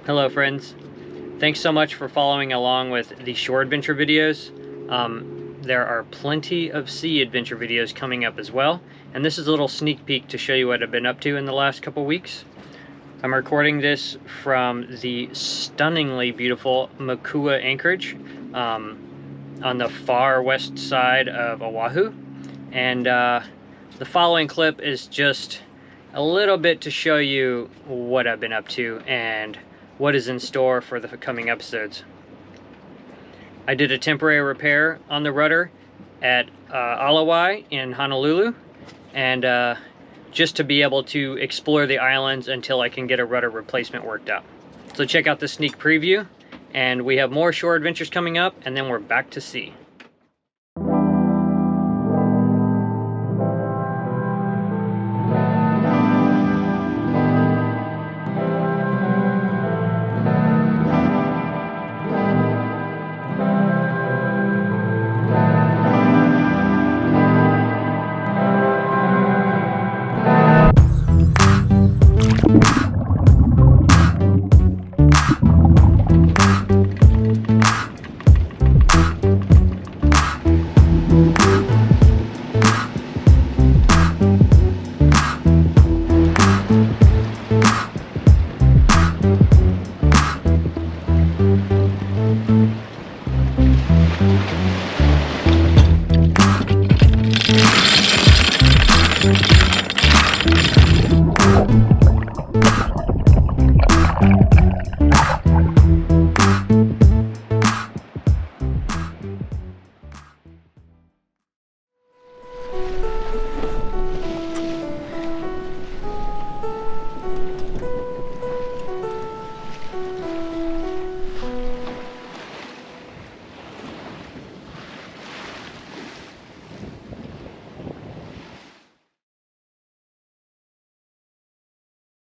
Hello friends, thanks so much for following along with the shore adventure videos. There are plenty of sea adventure videos coming up as well, and this is a little sneak peek to show you what I've been up to in the last couple weeks. I'm recording this from the stunningly beautiful Makua anchorage on the far west side of Oahu, and the following clip is just a little bit to show you what I've been up to and what is in store for the coming episodes. I did a temporary repair on the rudder at Alawai in Honolulu, and just to be able to explore the islands until I can get a rudder replacement worked out. So check out the sneak preview, and we have more shore adventures coming up, and then we're back to sea.